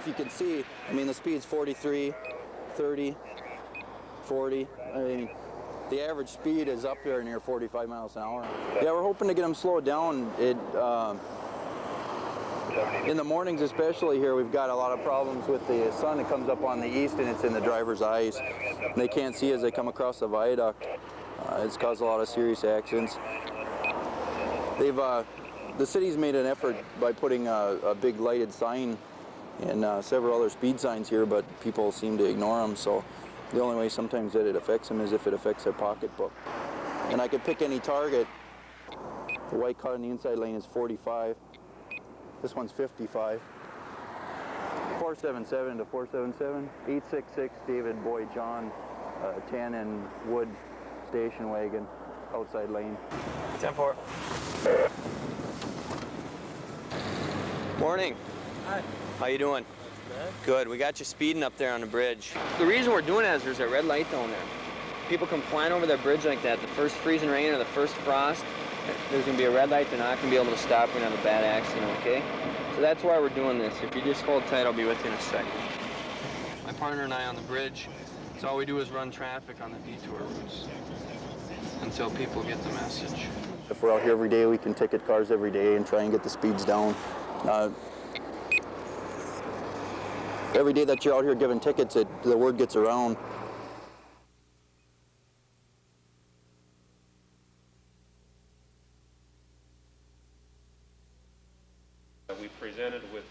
if you can see, I mean, the speed's 43, 30, 40. I mean, the average speed is up there near 45 miles an hour. Yeah, we're hoping to get them slowed down. In the mornings especially here, we've got a lot of problems with the sun that comes up on the east and it's in the driver's eyes. They can't see as they come across the viaduct. It's caused a lot of serious accidents. The city's made an effort by putting a big lighted sign and several other speed signs here, but people seem to ignore them. So the only way sometimes that it affects them is if it affects their pocketbook. And I could pick any target. The white car in the inside lane is 45. This one's 55. 477 to 477, 866 David Boy John, tan and wood station wagon, outside lane. 10-4. Morning. Hi. How you doing? Good. We got you speeding up there on the bridge. The reason we're doing that is there's a red light down there. People come flying over that bridge like that, the first freezing rain or the first frost, there's going to be a red light. They're not going to be able to stop and have a bad accident, okay? So that's why we're doing this. If you just hold tight, I'll be with you in a second. My partner and I on the bridge, so all we do is run traffic on the detour routes until people get the message. If we're out here every day, we can ticket cars every day and try and get the speeds down. Every day that you're out here giving tickets, the word gets around. We presented with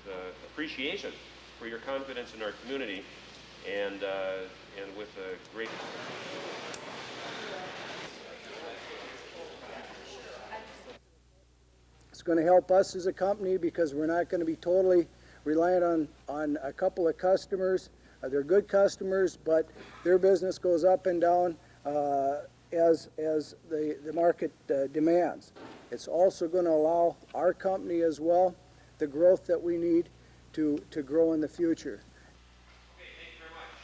appreciation for your confidence in our community and with a great... It's going to help us as a company because we're not going to be totally reliant on a couple of customers. They're good customers, but their business goes up and down as the market demands. It's also going to allow our company as well the growth that we need to grow in the future. Okay, thank you very much.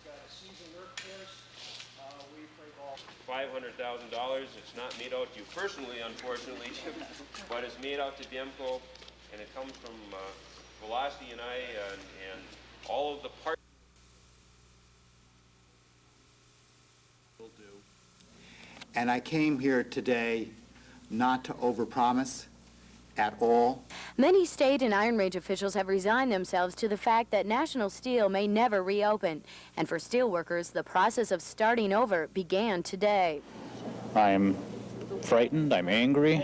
Got a seasoned workforce. We play ball. $500,000. It's not made out to you personally, unfortunately, but it's made out to Demco, and it comes from Velocity and I and all of the parts. And I came here today not to overpromise at all. Many state and Iron Range officials have resigned themselves to the fact that National Steel may never reopen. And for steelworkers, the process of starting over began today. I'm frightened, I'm angry,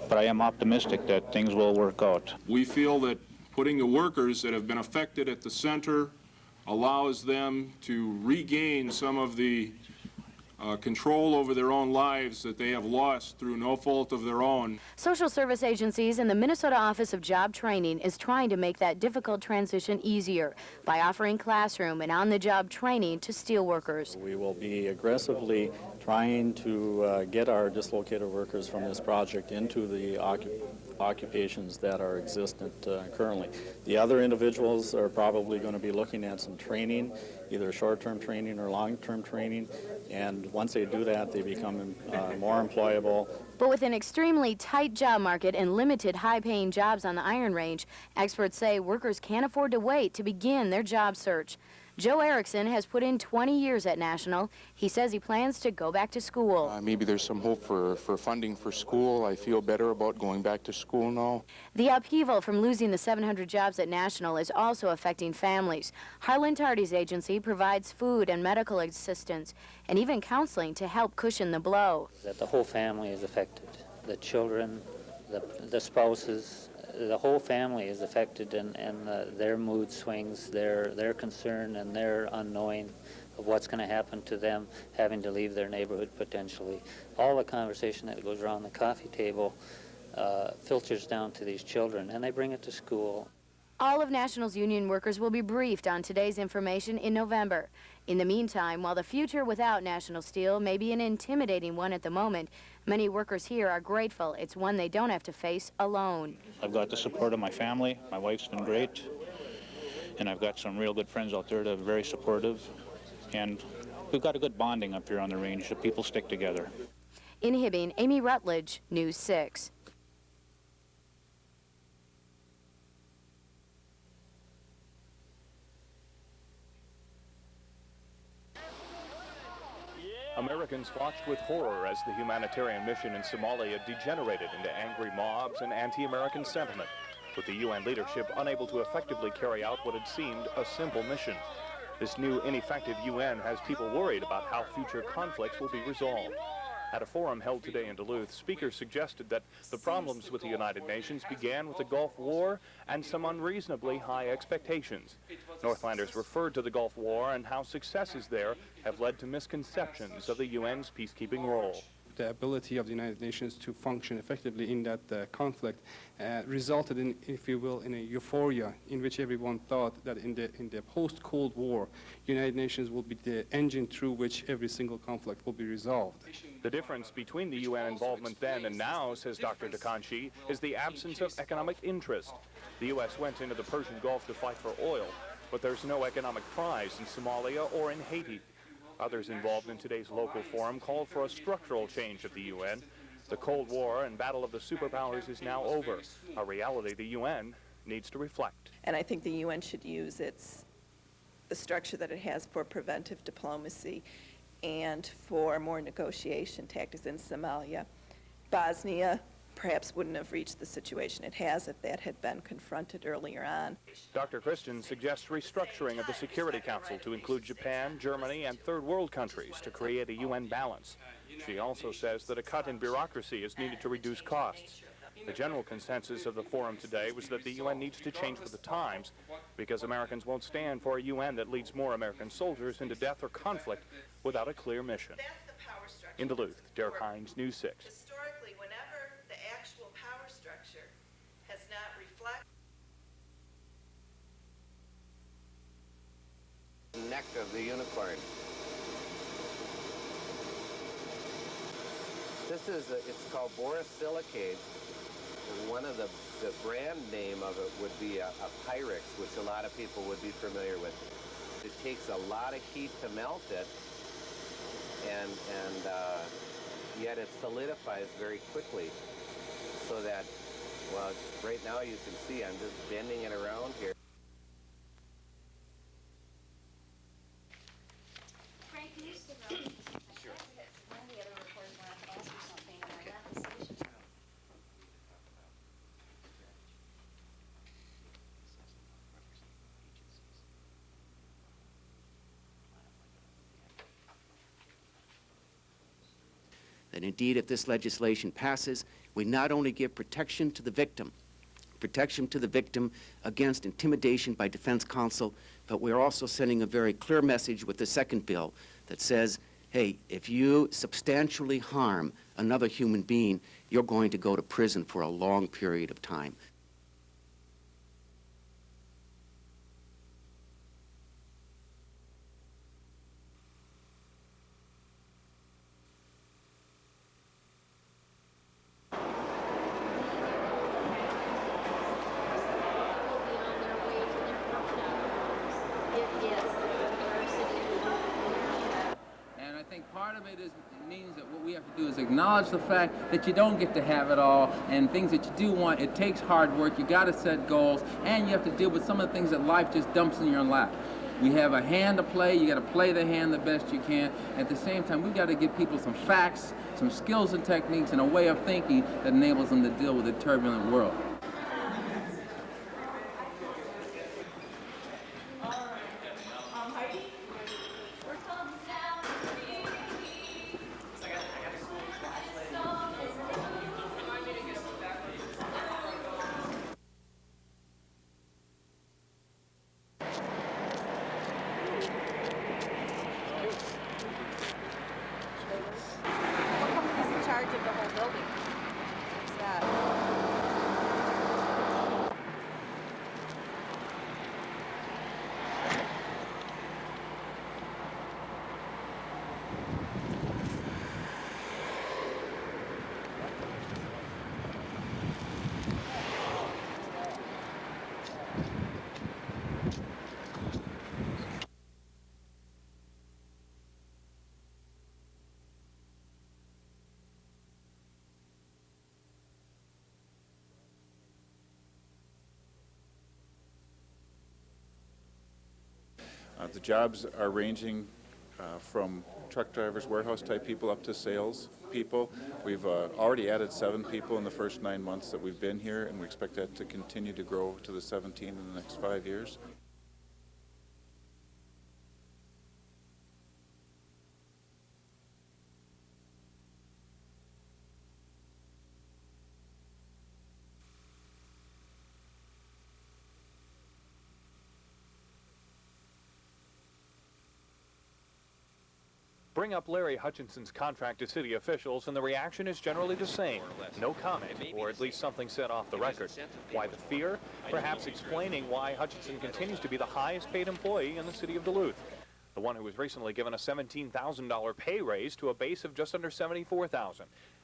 but I am optimistic that things will work out. We feel that putting the workers that have been affected at the center allows them to regain some of the control over their own lives that they have lost through no fault of their own. Social service agencies and the Minnesota Office of Job Training is trying to make that difficult transition easier by offering classroom and on-the-job training to steelworkers. We will be aggressively trying to get our dislocated workers from this project into the occupations that are existent currently. The other individuals are probably going to be looking at some training, either short-term training or long-term training, and once they do that, they become more employable. But with an extremely tight job market and limited high-paying jobs on the Iron Range, experts say workers can't afford to wait to begin their job search. Joe Erickson has put in 20 years at National. He says he plans to go back to school. Maybe there's some hope for funding for school. I feel better about going back to school now. The upheaval from losing the 700 jobs at National is also affecting families. Harlan Tardy's agency provides food and medical assistance and even counseling to help cushion the blow. That the whole family is affected. The children, the spouses, the whole family is affected, and their mood swings, their concern and their unknowing of what's going to happen to them, having to leave their neighborhood potentially. All the conversation that goes around the coffee table filters down to these children, and they bring it to school. All of National's union workers will be briefed on today's information in November. In the meantime, while the future without National Steel may be an intimidating one at the moment, many workers here are grateful it's one they don't have to face alone. I've got the support of my family. My wife's been great, and I've got some real good friends out there that are very supportive, and we've got a good bonding up here on the range. The people stick together. In Hibbing, Amy Rutledge, News 6. Americans watched with horror as the humanitarian mission in Somalia degenerated into angry mobs and anti-American sentiment, with the UN leadership unable to effectively carry out what had seemed a simple mission. This new ineffective UN has people worried about how future conflicts will be resolved. At a forum held today in Duluth, speakers suggested that the problems with the United Nations began with the Gulf War and some unreasonably high expectations. Northlanders referred to the Gulf War and how successes there have led to misconceptions of the UN's peacekeeping role. The ability of the United Nations to function effectively in that conflict resulted in, if you will, in a euphoria in which everyone thought that in the post-Cold War, United Nations will be the engine through which every single conflict will be resolved. The difference between the UN involvement then and now, says Dr. Dakanchi, is the absence of economic interest. The U.S. went into the Persian Gulf to fight for oil, but there's no economic prize in Somalia or in Haiti. Others involved in today's local forum called for a structural change of the UN. The Cold War and battle of the superpowers is now over, a reality the UN needs to reflect. And I think the UN should use the structure that it has for preventive diplomacy and for more negotiation tactics in Somalia. Bosnia perhaps wouldn't have reached the situation it has if that had been confronted earlier on. Dr. Christian suggests restructuring of the Security Council to include Japan, Germany, and third world countries to create a UN balance. She also says that a cut in bureaucracy is needed to reduce costs. The general consensus of the forum today was that the UN needs to change with the times because Americans won't stand for a UN that leads more American soldiers into death or conflict without a clear mission. In Duluth, Derek Hines, News 6. Historically, whenever the actual power structure has not reflected the neck of the unicorn. It's called borosilicate, and one of the brand name of it would be a Pyrex, which a lot of people would be familiar with. It takes a lot of heat to melt it, and yet it solidifies very quickly, so that, well, right now you can see I'm just bending it around here. Frank, can you stick around? Sure. One of the other reporters wanted to ask you something, and I left the station. That indeed, if this legislation passes, we not only give protection to the victim against intimidation by defense counsel, but we're also sending a very clear message with the second bill that says, hey, if you substantially harm another human being, you're going to go to prison for a long period of time. Part of it means that what we have to do is acknowledge the fact that you don't get to have it all, and things that you do want, it takes hard work, you got to set goals, and you have to deal with some of the things that life just dumps in your lap. We have a hand to play, you got to play the hand the best you can. At the same time, we've got to give people some facts, some skills and techniques, and a way of thinking that enables them to deal with a turbulent world. The jobs are ranging from truck drivers, warehouse type people up to sales people. We've already added 7 people in the first 9 months that we've been here, and we expect that to continue to grow to the 17 in the next 5 years. Bring up Larry Hutchinson's contract to city officials, and the reaction is generally the same. No comment, or at least something said off the record. Why the fear? Perhaps explaining why Hutchinson continues to be the highest paid employee in the city of Duluth. The one who was recently given a $17,000 pay raise to a base of just under $74,000.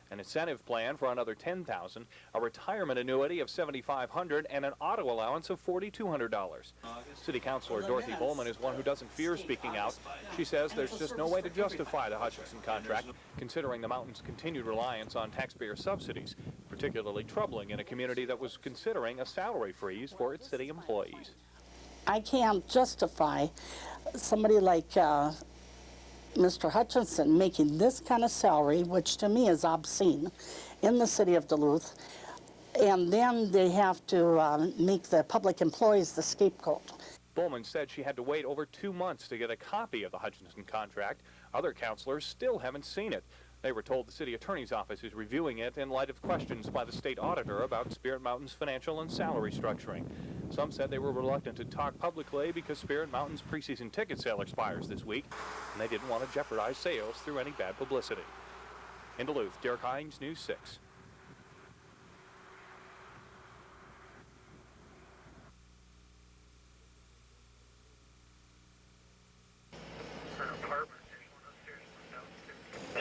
An incentive plan for another $10,000, a retirement annuity of $7,500, and an auto allowance of $4,200. City Councilor Dorothy Bowman is one who doesn't fear speaking out. She says there's just no way to justify the Hutchinson contract, considering the mountain's continued reliance on taxpayer subsidies, particularly troubling in a community that was considering a salary freeze for its city employees. I can't justify somebody like Mr. Hutchinson making this kind of salary, which to me is obscene, in the city of Duluth, and then they have to make the public employees the scapegoat. Bowman said she had to wait over 2 months to get a copy of the Hutchinson contract. Other councilors still haven't seen it. They were told the city attorney's office is reviewing it in light of questions by the state auditor about Spirit Mountain's financial and salary structuring. Some said they were reluctant to talk publicly because Spirit Mountain's preseason ticket sale expires this week, and they didn't want to jeopardize sales through any bad publicity. In Duluth, Derek Hines, News 6.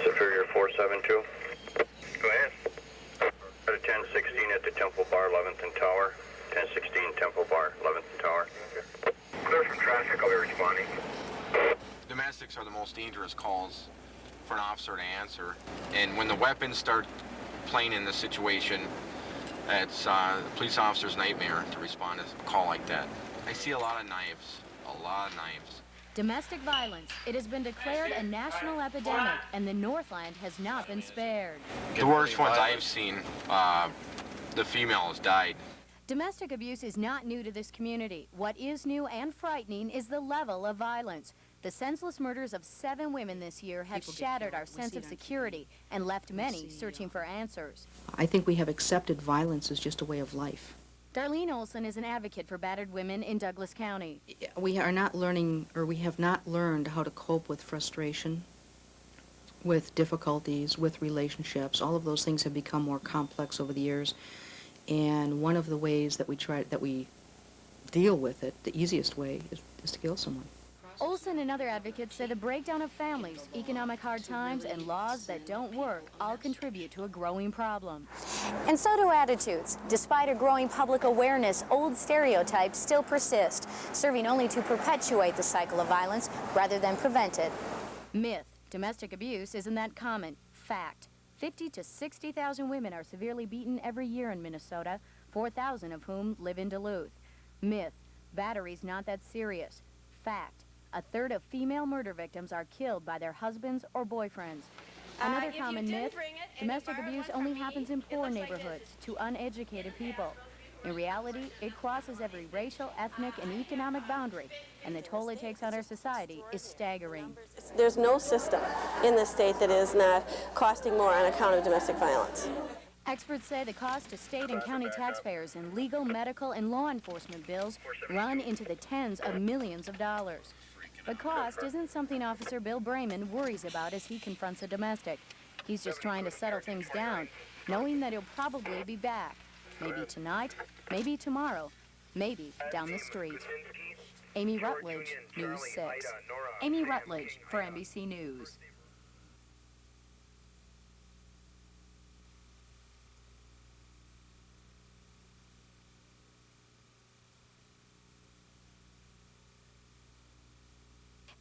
Superior 472. Go ahead. At 1016 at the Temple Bar, 11th and Tower. 1016 Temple Bar, 11th and Tower. Clear from traffic, I'll be responding. Domestics are the most dangerous calls for an officer to answer. And when the weapons start playing in the situation, it's a police officer's nightmare to respond to a call like that. I see a lot of knives, a lot of knives. Domestic violence. It has been declared a national epidemic, and the Northland has not been spared. The worst ones I've seen, the female has died. Domestic abuse is not new to this community. What is new and frightening is the level of violence. The senseless murders of 7 women this year have shattered our sense of security and left many searching for answers. I think we have accepted violence as just a way of life. Darlene Olson is an advocate for battered women in Douglas County. We are not learning, or we have not learned how to cope with frustration, with difficulties, with relationships. All of those things have become more complex over the years. And one of the ways that we deal with it, the easiest way, is to kill someone. Olson and other advocates say the breakdown of families, economic hard times, and laws that don't work all contribute to a growing problem. And so do attitudes. Despite a growing public awareness, old stereotypes still persist, serving only to perpetuate the cycle of violence rather than prevent it. Myth. Domestic abuse isn't that common. Fact. 50 to 60,000 women are severely beaten every year in Minnesota, 4,000 of whom live in Duluth. Myth. Battery's not that serious. Fact. 1/3 of female murder victims are killed by their husbands or boyfriends. Another common myth, domestic abuse only happens in poor neighborhoods, to uneducated people. In reality, it crosses every racial, ethnic, and economic boundary, and the toll it takes on our society is staggering. There's no system in this state that is not costing more on account of domestic violence. Experts say the cost to state and county taxpayers in legal, medical, and law enforcement bills run into the tens of millions of dollars. But cost isn't something Officer Bill Brayman worries about as he confronts a domestic. He's just trying to settle things down, knowing that he'll probably be back. Maybe tonight, maybe tomorrow, maybe down the street. Amy Rutledge, News 6. Amy Rutledge for NBC News.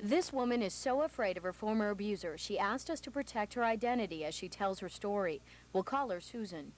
This woman is so afraid of her former abuser, she asked us to protect her identity as she tells her story. We'll call her Susan.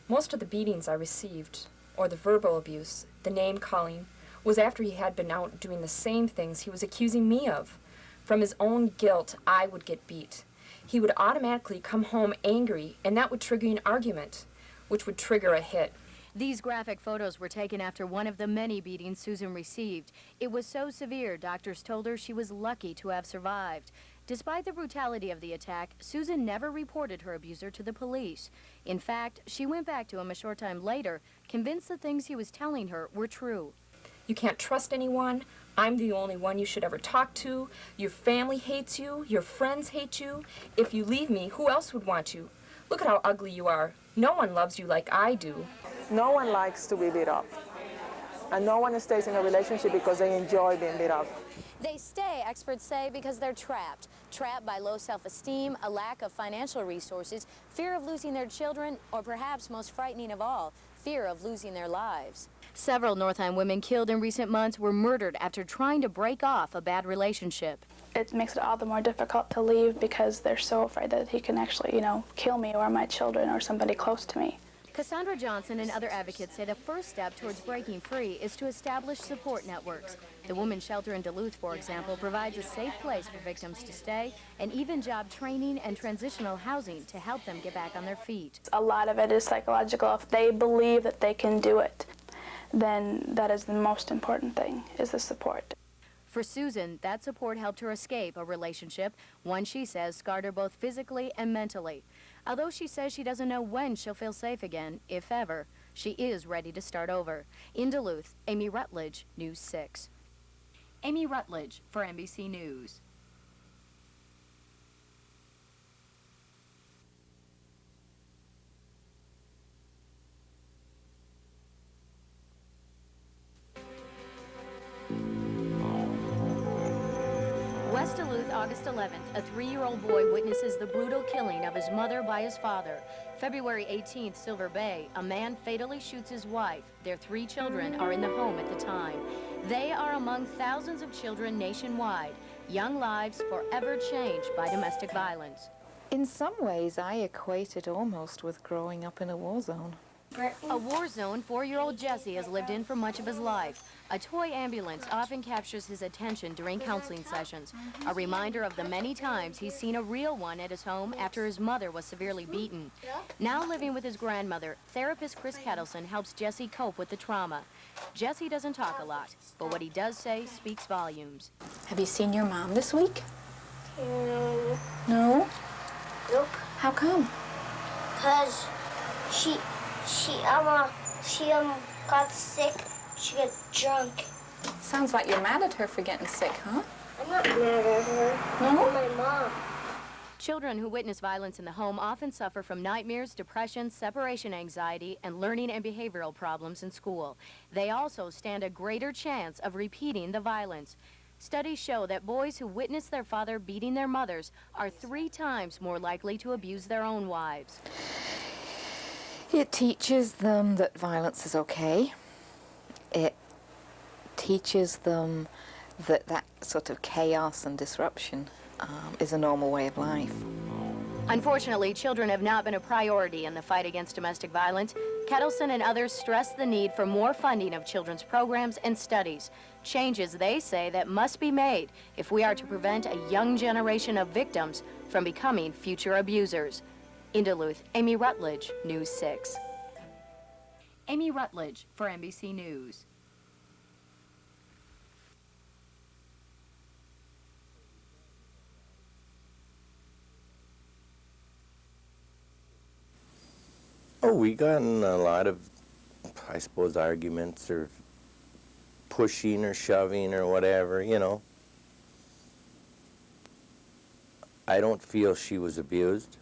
Most of the beatings I received, or the verbal abuse, the name-calling, was after he had been out doing the same things he was accusing me of. From his own guilt, I would get beat. He would automatically come home angry, and that would trigger an argument, which would trigger a hit. These graphic photos were taken after one of the many beatings Susan received. It was so severe, doctors told her she was lucky to have survived. Despite the brutality of the attack, Susan never reported her abuser to the police. In fact, she went back to him a short time later, convinced the things he was telling her were true. You can't trust anyone. I'm the only one you should ever talk to. Your family hates you. Your friends hate you. If you leave me, who else would want you? Look at how ugly you are. No one loves you like I do. No one likes to be beat up. And no one stays in a relationship because they enjoy being beat up. They stay, experts say, because they're trapped. Trapped by low self-esteem, a lack of financial resources, fear of losing their children, or perhaps most frightening of all, fear of losing their lives. Several Northheim women killed in recent months were murdered after trying to break off a bad relationship. It makes it all the more difficult to leave because they're so afraid that he can actually, kill me or my children or somebody close to me. Cassandra Johnson and other advocates say the first step towards breaking free is to establish support networks. The Women's Shelter in Duluth, for example, provides a safe place for victims to stay and even job training and transitional housing to help them get back on their feet. A lot of it is psychological. If they believe that they can do it, then that is the most important thing, is the support. For Susan, that support helped her escape a relationship, one she says scarred her both physically and mentally. Although she says she doesn't know when she'll feel safe again, if ever, she is ready to start over. In Duluth, Amy Rutledge, News 6. Amy Rutledge for NBC News. West Duluth, August 11th, a 3-year-old boy witnesses the brutal killing of his mother by his father. February 18th, Silver Bay, a man fatally shoots his wife. Their 3 children are in the home at the time. They are among thousands of children nationwide. Young lives forever changed by domestic violence. In some ways, I equate it almost with growing up in a war zone. A war zone 4-year-old Jesse has lived in for much of his life. A toy ambulance often captures his attention during counseling sessions, a reminder of the many times he's seen a real one at his home after his mother was severely beaten. Now living with his grandmother, therapist Chris Kettleson helps Jesse cope with the trauma. Jesse doesn't talk a lot, but what he does say speaks volumes. Have you seen your mom this week? No. No? Nope. How come? Because she got sick. She got drunk. Sounds like you're mad at her for getting sick, huh? I'm not mad at her. No? I'm my mom. Children who witness violence in the home often suffer from nightmares, depression, separation anxiety, and learning and behavioral problems in school. They also stand a greater chance of repeating the violence. Studies show that boys who witness their father beating their mothers are 3 times more likely to abuse their own wives. It teaches them that violence is okay. It teaches them that that sort of chaos and disruption is a normal way of life. Unfortunately, children have not been a priority in the fight against domestic violence. Kettleson and others stress the need for more funding of children's programs and studies. Changes, they say, that must be made if we are to prevent a young generation of victims from becoming future abusers. In Duluth, Amy Rutledge, News 6. Amy Rutledge for NBC News. Oh, we got in a lot of, I suppose, arguments or pushing or shoving or whatever, you know. I don't feel she was abused.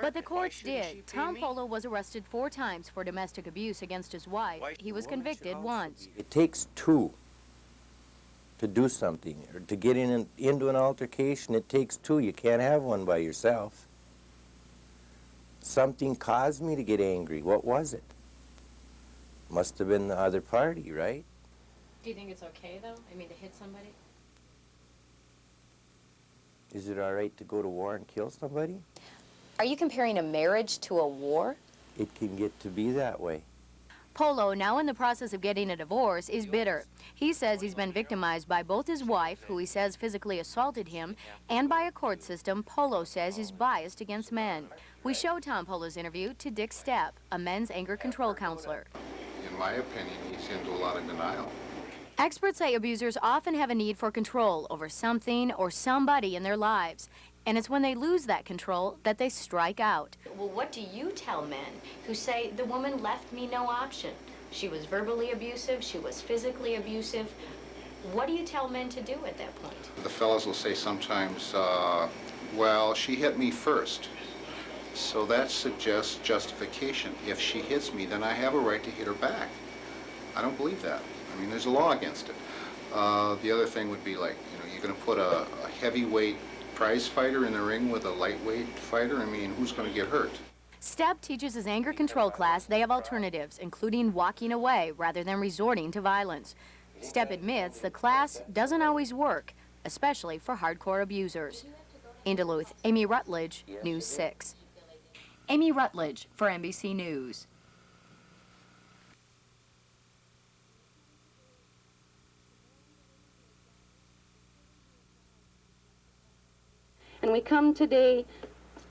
But the courts did. Tom Polo was arrested 4 times for domestic abuse against his wife. He was convicted once. It takes 2 to do something, or to get into an altercation. It takes 2. You can't have one by yourself. Something caused me to get angry. What was it? Must have been the other party, right? Do you think it's okay, though? I mean, to hit somebody? Is it all right to go to war and kill somebody? Are you comparing a marriage to a war? It can get to be that way. Polo, now in the process of getting a divorce, is bitter. He says he's been victimized by both his wife, who he says physically assaulted him, and by a court system Polo says is biased against men. We show Tom Polo's interview to Dick Stepp, a men's anger control counselor. In my opinion, he's into a lot of denial. Experts say abusers often have a need for control over something or somebody in their lives. And it's when they lose that control that they strike out. Well, what do you tell men who say, the woman left me no option? She was verbally abusive, she was physically abusive. What do you tell men to do at that point? The fellas will say sometimes, well, she hit me first. So that suggests justification. If she hits me, then I have a right to hit her back. I don't believe that. I mean, there's a law against it. The other thing would be like, you're going to put a heavyweight prize fighter in the ring with a lightweight fighter. I mean, who's going to get hurt? Stepp teaches his anger control class they have alternatives, including walking away rather than resorting to violence. Stepp admits the class doesn't always work, especially for hardcore abusers. In Duluth, Amy Rutledge, News 6. Amy Rutledge for NBC News. And we come today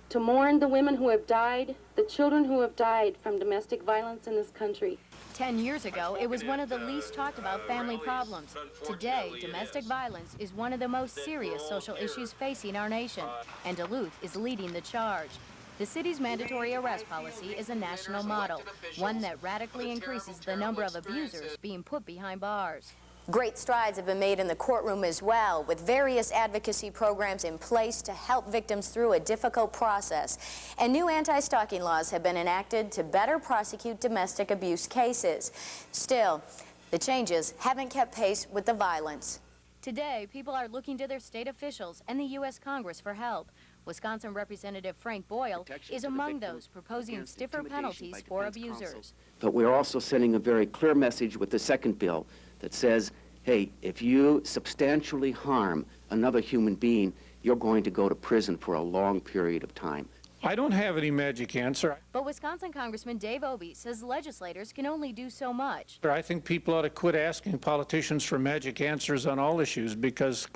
to mourn the women who have died, the children who have died from domestic violence in this country. 10 years ago, it was one of the least talked about family problems. Today, domestic violence is one of the most serious social issues facing our nation, and Duluth is leading the charge. The city's mandatory arrest policy is a national model, one that radically increases the number of abusers being put behind bars. Great strides have been made in the courtroom as well, with various advocacy programs in place to help victims through a difficult process. And new anti-stalking laws have been enacted to better prosecute domestic abuse cases. Still, the changes haven't kept pace with the violence. Today, people are looking to their state officials and the U.S. Congress for help. Wisconsin Representative Frank Boyle is among those proposing stiffer penalties for abusers. But we're also sending a very clear message with the second bill that says, hey, if you substantially harm another human being, you're going to go to prison for a long period of time. I don't have any magic answer. But Wisconsin Congressman Dave Obey says legislators can only do so much. I think people ought to quit asking politicians for magic answers on all issues because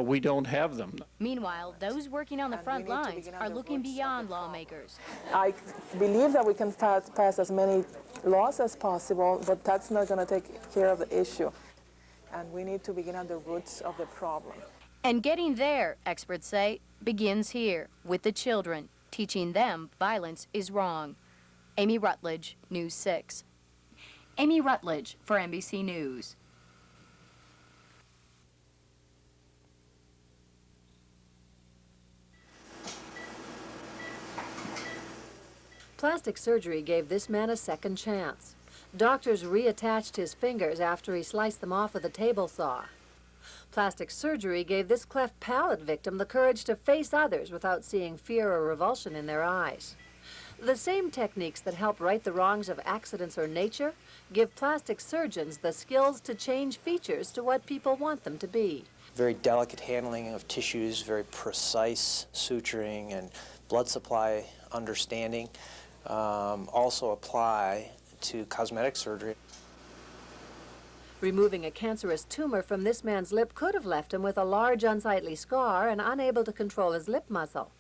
we don't have them. Meanwhile, those working on the front lines are looking beyond lawmakers. I believe that we can pass as many laws as possible, but that's not going to take care of the issue. And we need to begin at the roots of the problem. And getting there, experts say, begins here with the children, teaching them violence is wrong. Amy Rutledge, News 6. Amy Rutledge for NBC News. Plastic surgery gave this man a second chance. Doctors reattached his fingers after he sliced them off with a table saw. Plastic surgery gave this cleft palate victim the courage to face others without seeing fear or revulsion in their eyes. The same techniques that help right the wrongs of accidents or nature give plastic surgeons the skills to change features to what people want them to be. Very delicate handling of tissues, very precise suturing and blood supply understanding also apply to cosmetic surgery. Removing a cancerous tumor from this man's lip could have left him with a large, unsightly scar and unable to control his lip muscle.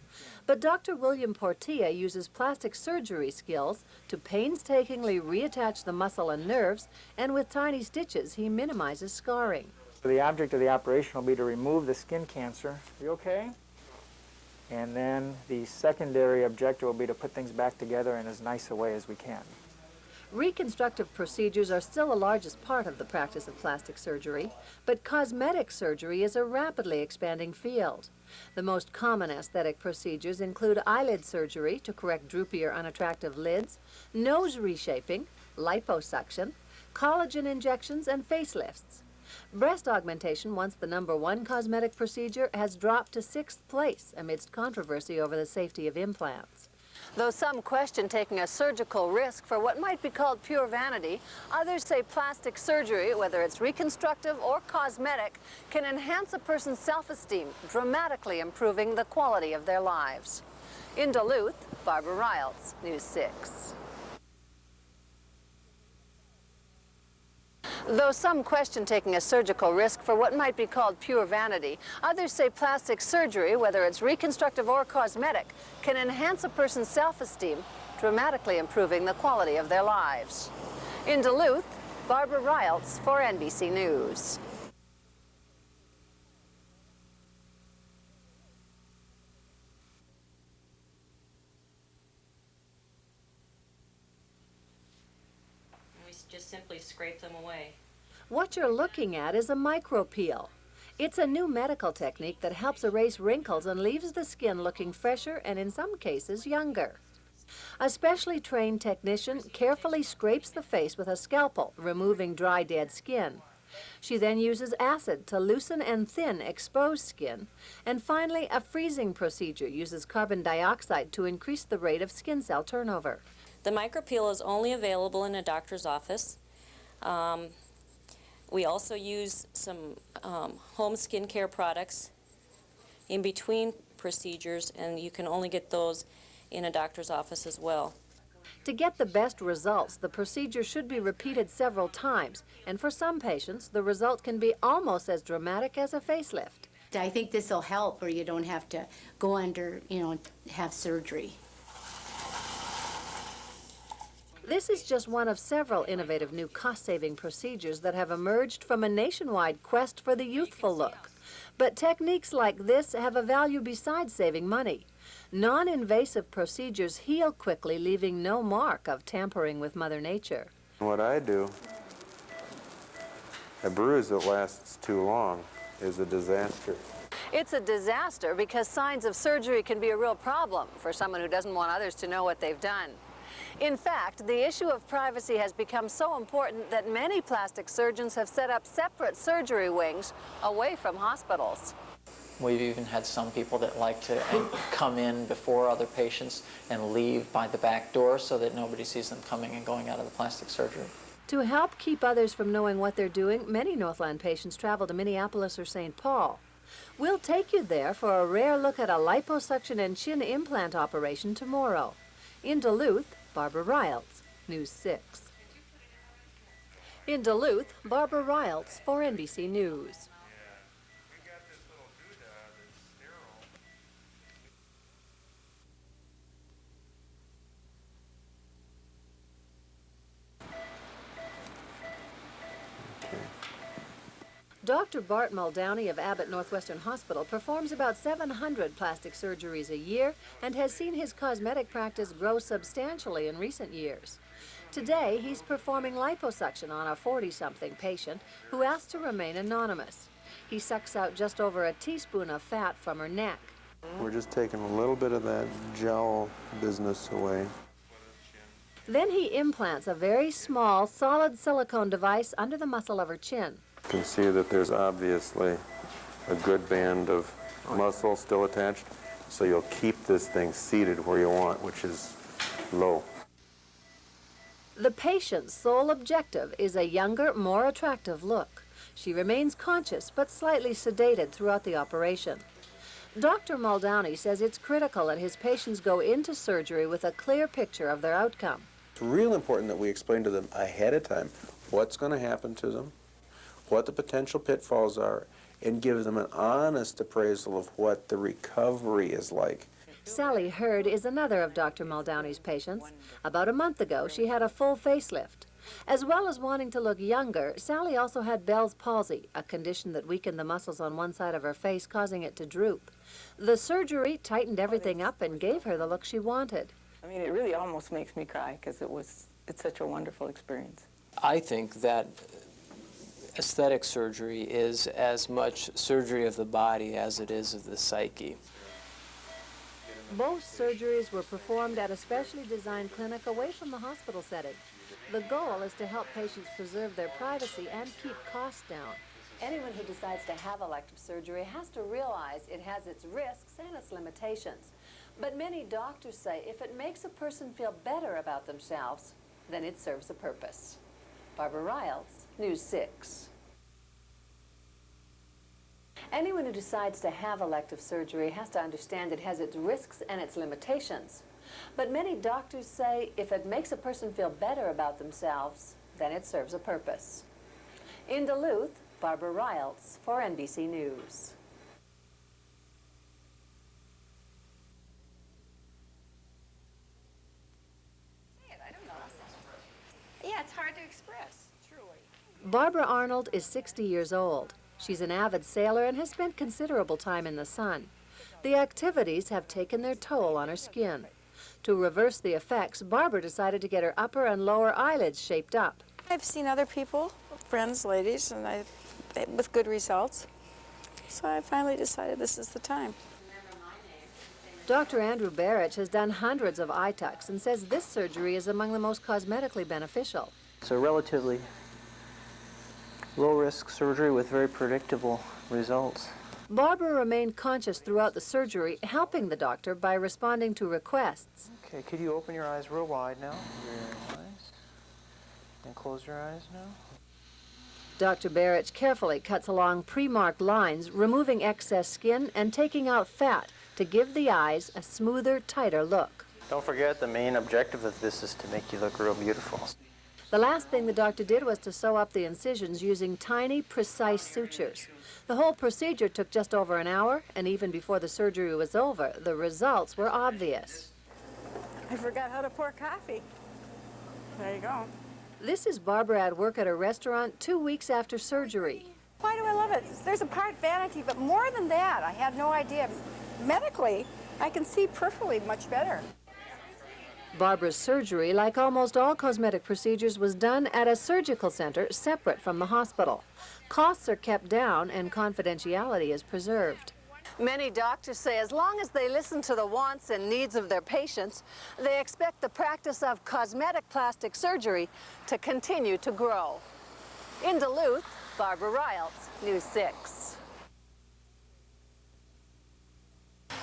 But Dr. William Portilla uses plastic surgery skills to painstakingly reattach the muscle and nerves, and with tiny stitches, he minimizes scarring. The object of the operation will be to remove the skin cancer. Are you okay? And then the secondary objective will be to put things back together in as nice a way as we can. Reconstructive procedures are still the largest part of the practice of plastic surgery, but cosmetic surgery is a rapidly expanding field. The most common aesthetic procedures include eyelid surgery to correct droopy or unattractive lids, nose reshaping, liposuction, collagen injections, and facelifts. Breast augmentation, once the #1 cosmetic procedure, has dropped to 6th place amidst controversy over the safety of implants. Though some question taking a surgical risk for what might be called pure vanity, others say plastic surgery, whether it's reconstructive or cosmetic, can enhance a person's self-esteem, dramatically improving the quality of their lives. In Duluth, Barbara Riles, News 6. Though some question taking a surgical risk for what might be called pure vanity, others say plastic surgery, whether it's reconstructive or cosmetic, can enhance a person's self-esteem, dramatically improving the quality of their lives. In Duluth, Barbara Riles for NBC News. We just simply scrape them away. What you're looking at is a micropeel. It's a new medical technique that helps erase wrinkles and leaves the skin looking fresher and in some cases younger. A specially trained technician carefully scrapes the face with a scalpel, removing dry, dead skin. She then uses acid to loosen and thin exposed skin. And finally, a freezing procedure uses carbon dioxide to increase the rate of skin cell turnover. The micropeel is only available in a doctor's office. We also use some home skincare products in between procedures, and you can only get those in a doctor's office as well. To get the best results, the procedure should be repeated several times, and for some patients, the result can be almost as dramatic as a facelift. I think this will help, or you don't have to go under, have surgery. This is just one of several innovative new cost-saving procedures that have emerged from a nationwide quest for the youthful look. But techniques like this have a value besides saving money. Non-invasive procedures heal quickly, leaving no mark of tampering with Mother Nature. What I do, a bruise that lasts too long is a disaster. It's a disaster because signs of surgery can be a real problem for someone who doesn't want others to know what they've done. In fact, the issue of privacy has become so important that many plastic surgeons have set up separate surgery wings away from hospitals. We've even had some people that like to come in before other patients and leave by the back door so that nobody sees them coming and going out of the plastic surgery. To help keep others from knowing what they're doing, many Northland patients travel to Minneapolis or St. Paul. We'll take you there for a rare look at a liposuction and chin implant operation tomorrow. In Duluth, Barbara Riles, News 6. In Duluth, Barbara Riles for NBC News. Dr. Bart Muldowney of Abbott Northwestern Hospital performs about 700 plastic surgeries a year and has seen his cosmetic practice grow substantially in recent years. Today, he's performing liposuction on a 40-something patient who asked to remain anonymous. He sucks out just over a teaspoon of fat from her neck. We're just taking a little bit of that jowl business away. Then he implants a very small, solid silicone device under the muscle of her chin. You can see that there's obviously a good band of muscle still attached, so you'll keep this thing seated where you want, which is low. The patient's sole objective is a younger, more attractive look. She remains conscious but slightly sedated throughout the operation. Dr. Muldowney says it's critical that his patients go into surgery with a clear picture of their outcome. It's real important that we explain to them ahead of time what's going to happen to them, what the potential pitfalls are, and give them an honest appraisal of what the recovery is like. Sally Hurd is another of Dr. Muldowney's patients. About a month ago, she had a full facelift. As well as wanting to look younger, Sally also had Bell's palsy, a condition that weakened the muscles on one side of her face, causing it to droop. The surgery tightened everything up and gave her the look she wanted. I mean, it really almost makes me cry because it's such a wonderful experience. I think that aesthetic surgery is as much surgery of the body as it is of the psyche. Both surgeries were performed at a specially designed clinic away from the hospital setting. The goal is to help patients preserve their privacy and keep costs down. Anyone who decides to have elective surgery has to realize it has its risks and its limitations. But many doctors say if it makes a person feel better about themselves, then it serves a purpose. Barbara Riles, News 6. Anyone who decides to have elective surgery has to understand it has its risks and its limitations. But many doctors say if it makes a person feel better about themselves, then it serves a purpose. In Duluth, Barbara Riles for NBC News. Yeah, it's hard to express, truly. Barbara Arnold is 60 years old. She's an avid sailor and has spent considerable time in the sun. The activities have taken their toll on her skin. To reverse the effects, Barbara decided to get her upper and lower eyelids shaped up. I've seen other people, friends, ladies, and with good results. So I finally decided this is the time. Dr. Andrew Barrich has done hundreds of eye tucks and says this surgery is among the most cosmetically beneficial. It's a relatively low-risk surgery with very predictable results. Barbara remained conscious throughout the surgery, helping the doctor by responding to requests. Okay, could you open your eyes real wide now? Very nice. And close your eyes now. Dr. Barrich carefully cuts along pre-marked lines, removing excess skin and taking out fat to give the eyes a smoother, tighter look. Don't forget, the main objective of this is to make you look real beautiful. The last thing the doctor did was to sew up the incisions using tiny, precise sutures. The whole procedure took just over an hour, and even before the surgery was over, the results were obvious. I forgot how to pour coffee. There you go. This is Barbara at work at a restaurant 2 weeks after surgery. Why do I love it? There's a part vanity, but more than that, I had no idea. Medically, I can see peripherally much better. Barbara's surgery, like almost all cosmetic procedures, was done at a surgical center separate from the hospital. Costs are kept down and confidentiality is preserved. Many doctors say as long as they listen to the wants and needs of their patients, they expect the practice of cosmetic plastic surgery to continue to grow. In Duluth, Barbara Riles, News 6.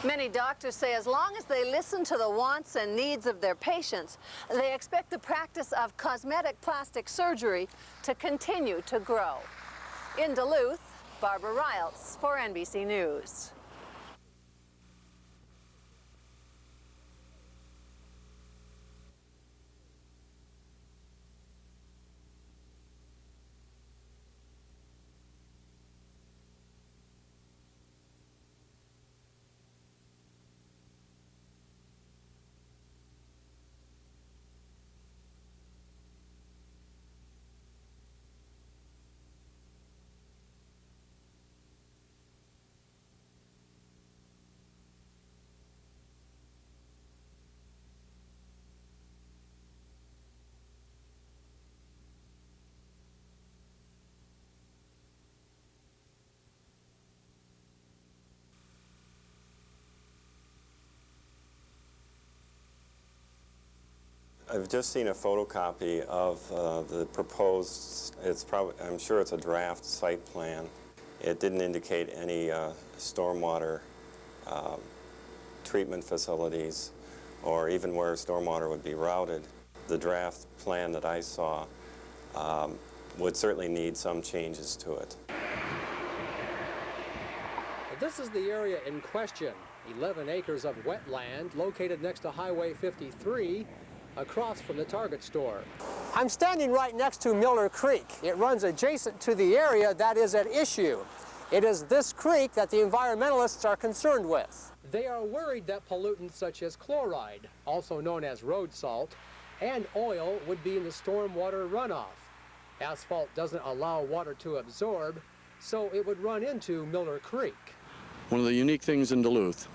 Many doctors say as long as they listen to the wants and needs of their patients, they expect the practice of cosmetic plastic surgery to continue to grow. In Duluth, Barbara Riles for NBC News. I've just seen a photocopy of the proposed, I'm sure it's a draft site plan. It didn't indicate any stormwater treatment facilities or even where stormwater would be routed. The draft plan that I saw would certainly need some changes to it. This is the area in question, 11 acres of wetland located next to Highway 53, across from the Target store. I'm standing right next to Miller Creek. It runs adjacent to the area that is at issue. It is this creek that the environmentalists are concerned with. They are worried that pollutants such as chloride, also known as road salt, and oil would be in the stormwater runoff. Asphalt doesn't allow water to absorb, so it would run into Miller Creek. One of the unique things in Duluth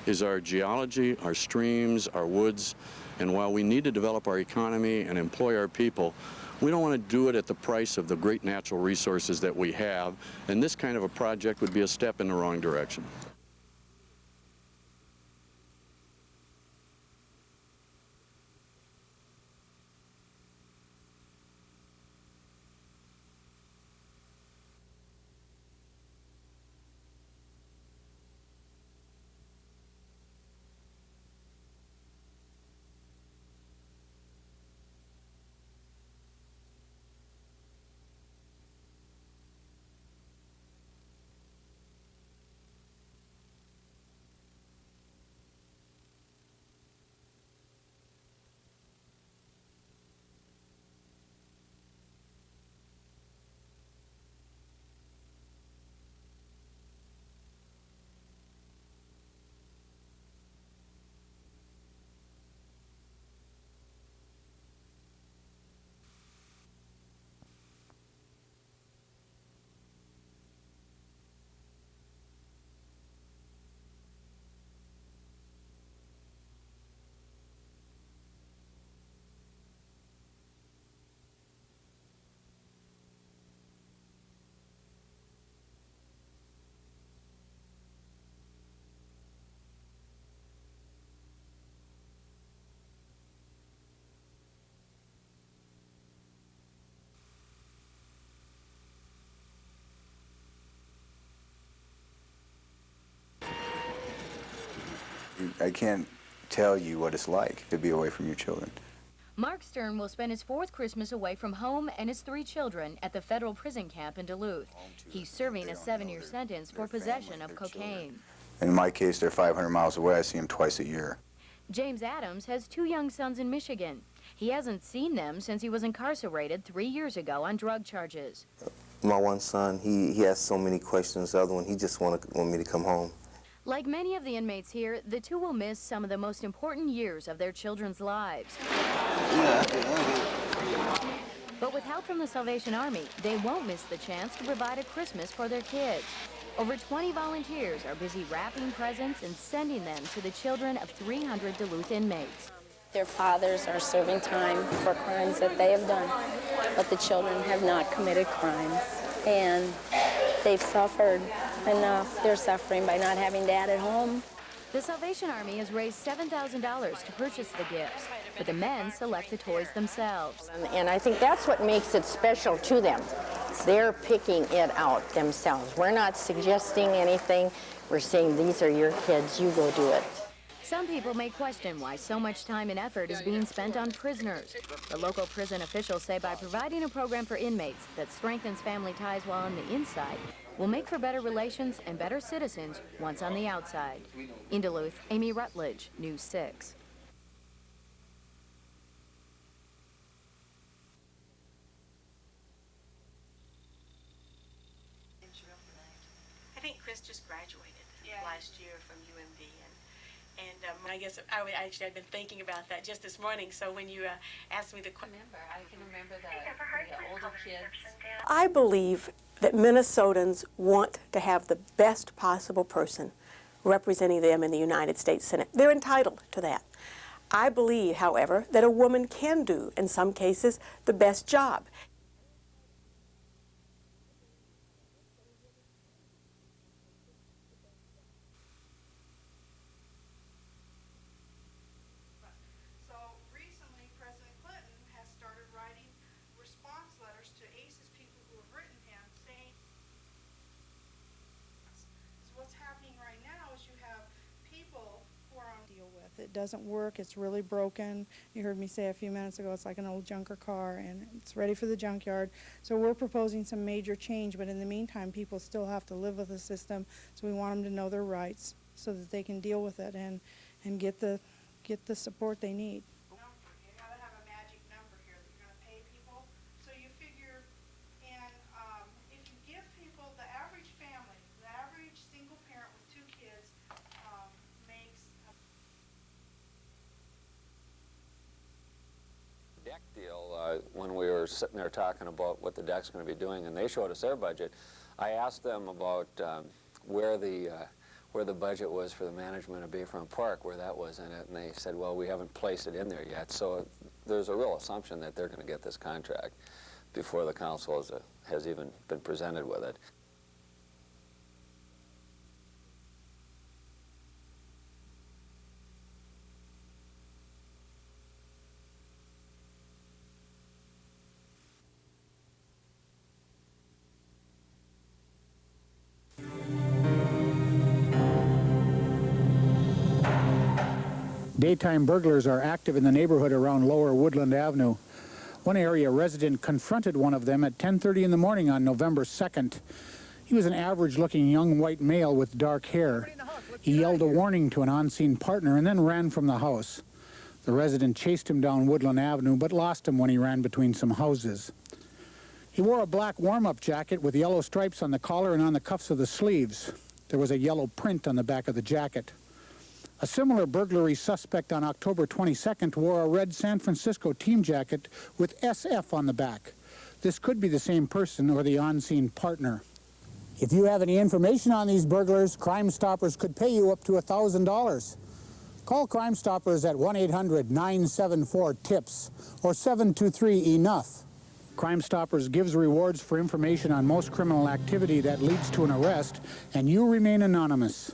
is our geology, our streams, our woods, and while we need to develop our economy and employ our people, we don't want to do it at the price of the great natural resources that we have, and this kind of a project would be a step in the wrong direction. I can't tell you what it's like to be away from your children. Mark Stern will spend his 4th Christmas away from home and his 3 children at the federal prison camp in Duluth. He's serving a 7-year sentence for possession of cocaine. In my case, they're 500 miles away. I see them twice a year. James Adams has 2 young sons in Michigan. He hasn't seen them since he was incarcerated 3 years ago on drug charges. My one son, he has so many questions. The other one, he just want me to come home. Like many of the inmates here, the 2 will miss some of the most important years of their children's lives. But with help from the Salvation Army, they won't miss the chance to provide a Christmas for their kids. Over 20 volunteers are busy wrapping presents and sending them to the children of 300 Duluth inmates. Their fathers are serving time for crimes that they have done, but the children have not committed crimes. And they've suffered enough. They're suffering by not having dad at home. The Salvation Army has raised $7,000 to purchase the gifts, but the men select the toys themselves. And I think that's what makes it special to them. They're picking it out themselves. We're not suggesting anything. We're saying, these are your kids, you go do it. Some people may question why so much time and effort is being spent on prisoners. The local prison officials say by providing a program for inmates that strengthens family ties while on the inside, will make for better relations and better citizens once on the outside. In Duluth, Amy Rutledge, News 6. I think Chris just graduated last year from UMD, and I guess I'd been thinking about that just this morning. So when you asked me the question, I can remember the older kids. I believe that Minnesotans want to have the best possible person representing them in the United States Senate. They're entitled to that. I believe, however, that a woman can do, in some cases, the best job. It doesn't work, it's really broken. You heard me say a few minutes ago, it's like an old junker car and it's ready for the junkyard. So we're proposing some major change, but in the meantime, people still have to live with the system, so we want them to know their rights so that they can deal with it and get the support they need. Deal when we were sitting there talking about what the deck's going to be doing, and they showed us their budget. I asked them about where the budget was for the management of Bayfront Park, where that was in it, and they said, well, we haven't placed it in there yet. So there's a real assumption that they're going to get this contract before the council has even been presented with it. Daytime burglars are active in the neighborhood around Lower Woodland Avenue. One area resident confronted one of them at 10:30 in the morning on November 2nd. He was an average-looking young white male with dark hair. He yelled a warning to an on-scene partner and then ran from the house. The resident chased him down Woodland Avenue but lost him when he ran between some houses. He wore a black warm-up jacket with yellow stripes on the collar and on the cuffs of the sleeves. There was a yellow print on the back of the jacket. A similar burglary suspect on October 22nd wore a red San Francisco team jacket with SF on the back. This could be the same person or the on-scene partner. If you have any information on these burglars, Crime Stoppers could pay you up to $1,000. Call Crime Stoppers at 1-800-974-TIPS or 723-ENOUGH. Crime Stoppers gives rewards for information on most criminal activity that leads to an arrest, and you remain anonymous.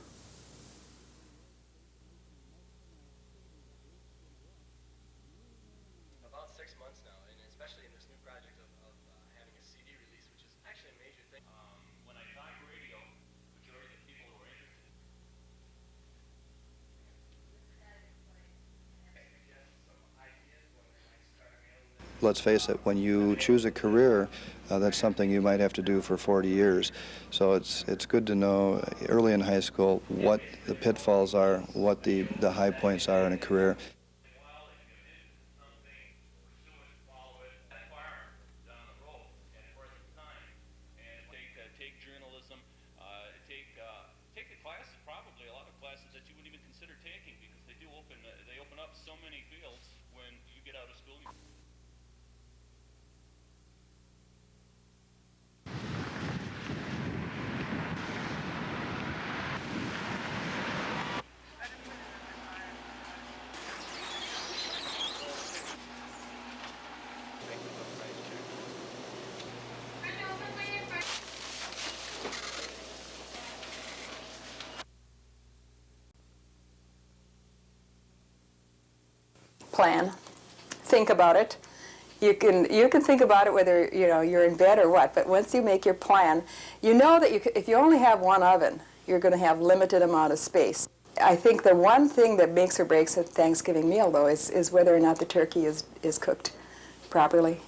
let's face it, when you choose a career, that's something you might have to do for 40 years. So it's good to know early in high school what the pitfalls are, what the high points are in a career. Take the class, probably a lot of classes that you wouldn't even consider taking, because they open up so many fields when you get out of school. Plan. Think about it. You can think about it whether you're in bed or what, but once you make your plan, you know that if you only have one oven, you're going to have limited amount of space. I think the one thing that makes or breaks a Thanksgiving meal, though, is whether or not the turkey is cooked properly.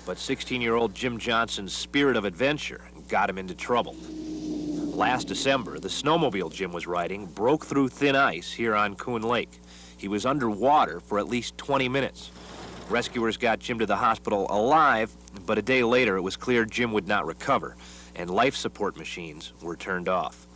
But 16-year-old Jim Johnson's spirit of adventure got him into trouble. Last December, the snowmobile Jim was riding broke through thin ice here on Coon Lake. He was underwater for at least 20 minutes. Rescuers got Jim to the hospital alive, but a day later it was clear Jim would not recover, and life support machines were turned off.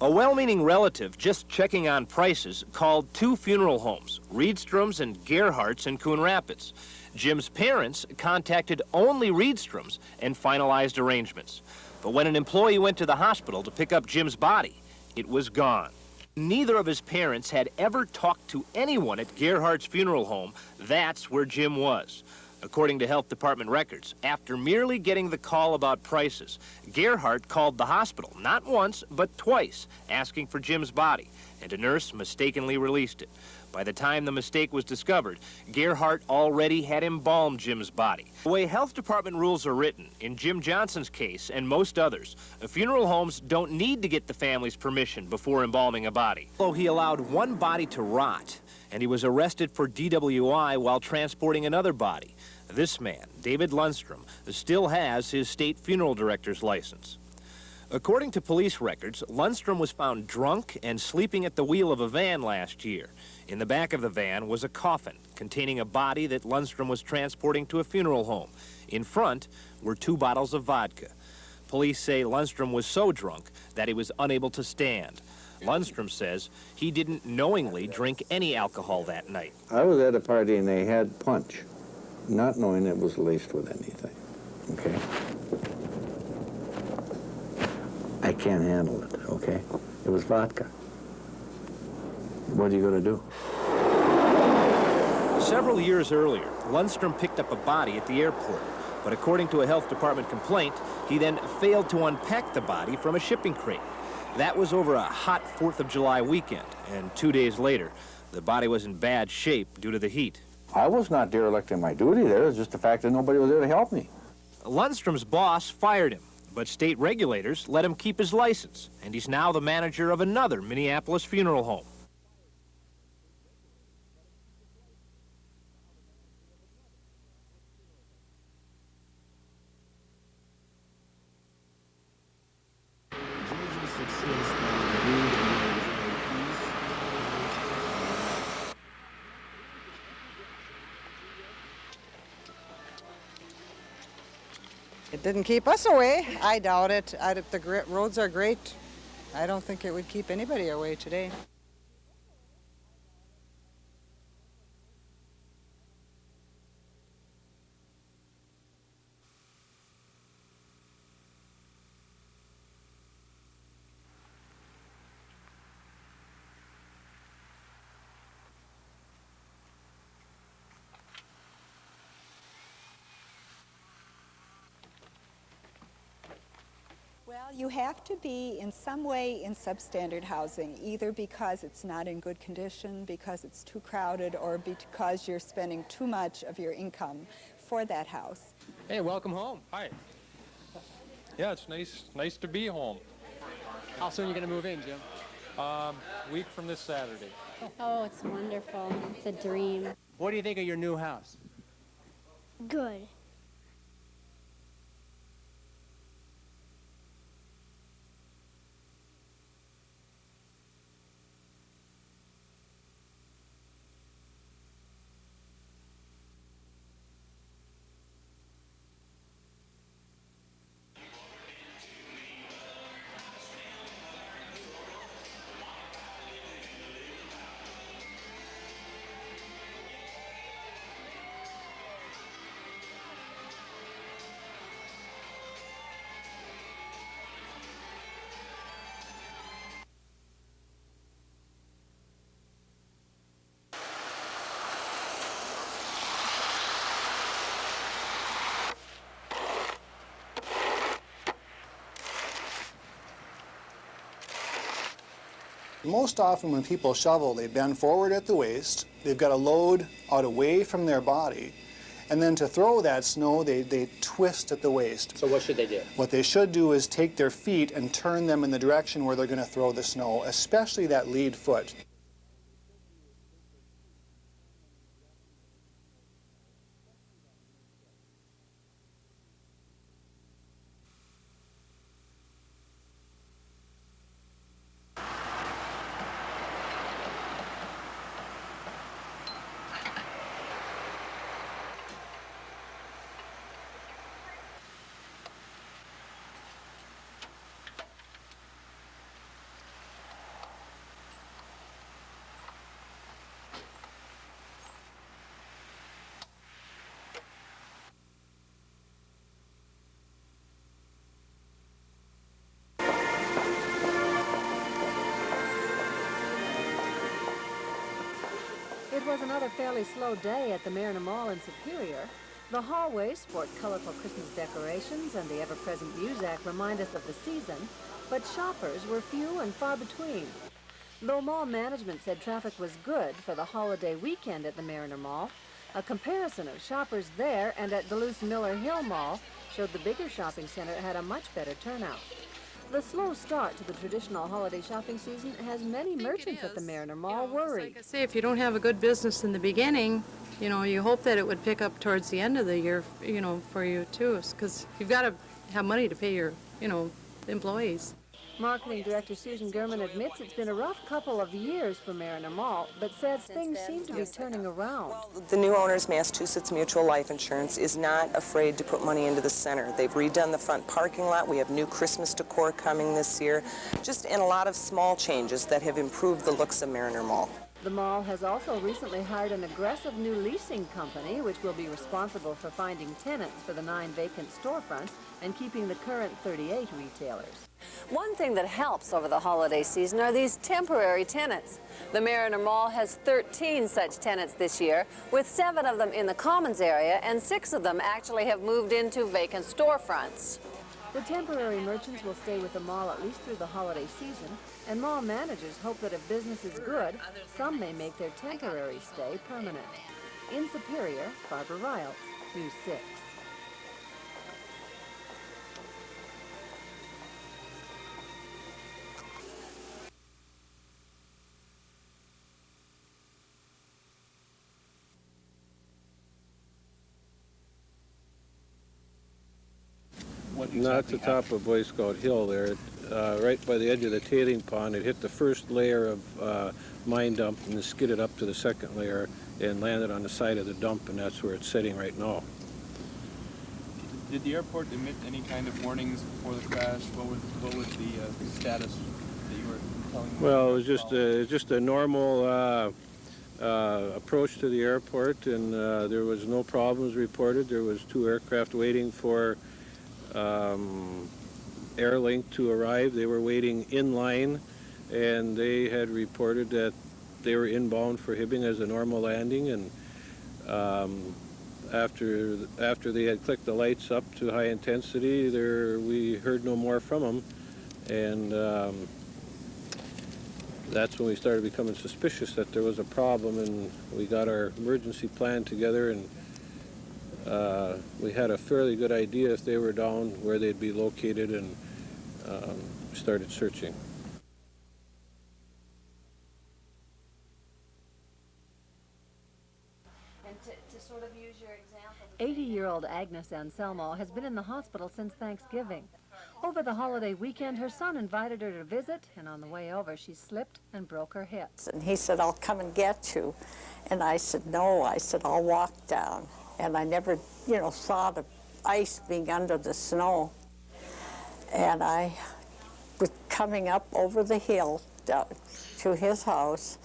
A well-meaning relative just checking on prices called two funeral homes, Reedstrom's and Gerhardt's in Coon Rapids. Jim's parents contacted only Reedstrom's and finalized arrangements. But when an employee went to the hospital to pick up Jim's body, it was gone. Neither of his parents had ever talked to anyone at Gerhardt's funeral home. That's where Jim was. According to health department records, after merely getting the call about prices, Gerhardt called the hospital not once, but twice, asking for Jim's body, and a nurse mistakenly released it. By the time the mistake was discovered, Gerhardt already had embalmed Jim's body. The way health department rules are written, in Jim Johnson's case and most others, funeral homes don't need to get the family's permission before embalming a body. Although he allowed one body to rot, and he was arrested for DWI while transporting another body. This man, David Lundstrom, still has his state funeral director's license. According to police records, Lundstrom was found drunk and sleeping at the wheel of a van last year. In the back of the van was a coffin containing a body that Lundstrom was transporting to a funeral home. In front were 2 bottles of vodka. Police say Lundstrom was so drunk that he was unable to stand. Lundstrom says he didn't knowingly drink any alcohol that night. I was at a party and they had punch, not knowing it was laced with anything, okay? I can't handle it, okay? It was vodka. What are you going to do? Several years earlier, Lundstrom picked up a body at the airport, but according to a health department complaint, he then failed to unpack the body from a shipping crate. That was over a hot 4th of July weekend, and 2 days later, the body was in bad shape due to the heat. I was not derelict in my duty there. It was just the fact that nobody was there to help me. Lundstrom's boss fired him, but state regulators let him keep his license, and he's now the manager of another Minneapolis funeral home. It didn't keep us away. I doubt it. If the roads are great, I don't think it would keep anybody away today. Well, you have to be in some way in substandard housing, either because it's not in good condition, because it's too crowded, or because you're spending too much of your income for that house. Hey, welcome home. Hi. Yeah, it's nice to be home. How soon are you going to move in, Jim? Week from this Saturday. Oh, it's wonderful. It's a dream. What do you think of your new house? Good. Most often when people shovel, they bend forward at the waist, they've got a load out away from their body, and then to throw that snow, they twist at the waist. So what should they do? What they should do is take their feet and turn them in the direction where they're going to throw the snow, especially that lead foot. It was another fairly slow day at the Mariner Mall in Superior. The hallways sport colorful Christmas decorations, and the ever-present Muzak remind us of the season, but shoppers were few and far between. Though mall management said traffic was good for the holiday weekend at the Mariner Mall, a comparison of shoppers there and at Duluth's Miller Hill Mall showed the bigger shopping center had a much better turnout. The slow start to the traditional holiday shopping season has many merchants at the Mariner Mall worried. Like I say, if you don't have a good business in the beginning, you know, you hope that it would pick up towards the end of the year, you know, for you too, because you've got to have money to pay your, you know, employees. Marketing Director Susan Gurman admits it's been a rough couple of years for Mariner Mall, but says things seem to be turning around. The new owners, Massachusetts Mutual Life Insurance, is not afraid to put money into the center. They've redone the front parking lot. We have new Christmas decor coming this year, and a lot of small changes that have improved the looks of Mariner Mall. The mall has also recently hired an aggressive new leasing company, which will be responsible for finding tenants for the 9 vacant storefronts and keeping the current 38 retailers. One thing that helps over the holiday season are these temporary tenants. The Mariner Mall has 13 such tenants this year, with 7 of them in the Commons area, and 6 of them actually have moved into vacant storefronts. The temporary merchants will stay with the mall at least through the holiday season, and mall managers hope that if business is good, some may make their temporary stay permanent. In Superior, Barbara Riles, News 6. Not the top of Boy Scout Hill there, right by the edge of the tailing pond. It hit the first layer of mine dump and then skidded up to the second layer and landed on the side of the dump, and that's where it's sitting right now. Did the airport emit any kind of warnings before the crash? What was the status that you were telling me? Well, it was just a normal approach to the airport, and there was no problems reported. There was 2 aircraft waiting for Airlink to arrive. They were waiting in line, and they had reported that they were inbound for Hibbing as a normal landing, and after they had clicked the lights up to high intensity, we heard no more from them, and that's when we started becoming suspicious that there was a problem, and we got our emergency plan together, and we had a fairly good idea if they were down where they'd be located, and started searching. And to sort of use your example... 80-year-old Agnes Anselmo has been in the hospital since Thanksgiving. Over the holiday weekend, her son invited her to visit, and on the way over, she slipped and broke her hip. And he said, "I'll come and get you." And I said, "No." I said, "I'll walk down." And I never, saw the ice being under the snow. And I was coming up over the hill down to his house,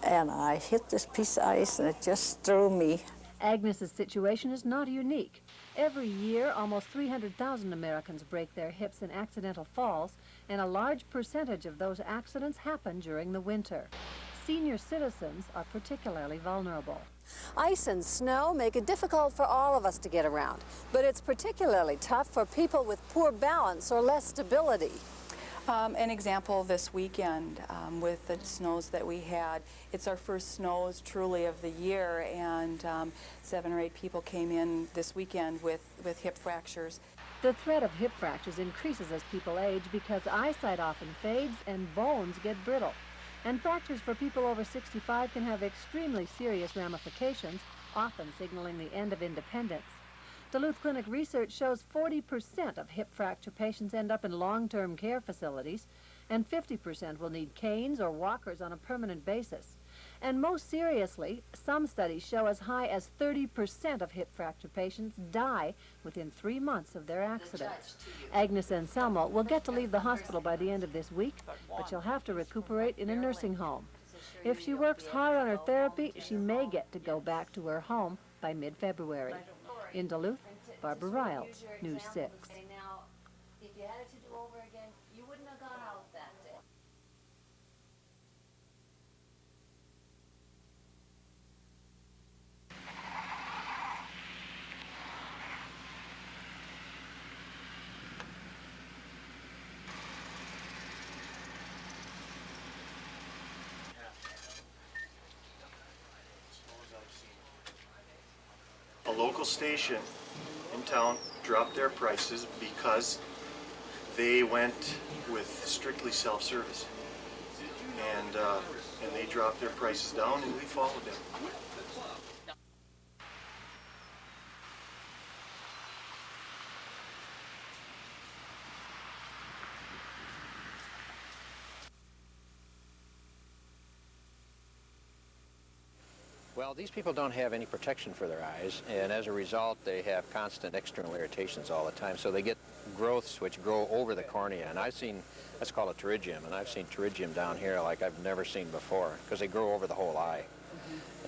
and I hit this piece of ice, and it just threw me. Agnes's situation is not unique. Every year, almost 300,000 Americans break their hips in accidental falls, and a large percentage of those accidents happen during the winter. Senior citizens are particularly vulnerable. Ice and snow make it difficult for all of us to get around, but it's particularly tough for people with poor balance or less stability. An example this weekend with the snows that we had. It's our first snows truly of the year, and 7 or 8 people came in this weekend with hip fractures. The threat of hip fractures increases as people age because eyesight often fades and bones get brittle. And fractures for people over 65 can have extremely serious ramifications, often signaling the end of independence. Duluth Clinic research shows 40% of hip fracture patients end up in long-term care facilities, and 50% will need canes or walkers on a permanent basis. And most seriously, some studies show as high as 30% of hip fracture patients die within 3 months of their accident. Agnes Anselmo will get to leave the hospital by the end of this week, but she'll have to recuperate in a nursing home. If she works hard on her therapy, she may get to go back to her home by mid-February. In Duluth, Barbara Riles, News 6. Okay, now, if you had it to do over again, you wouldn't have gone out that day. A local station in town dropped their prices because they went with strictly self-service, and they dropped their prices down, and we followed them. Well, these people don't have any protection for their eyes, and as a result, they have constant external irritations all the time. So they get growths which grow over the cornea, and I've seen, that's called a pterygium, and I've seen pterygium down here like I've never seen before, because they grow over the whole eye.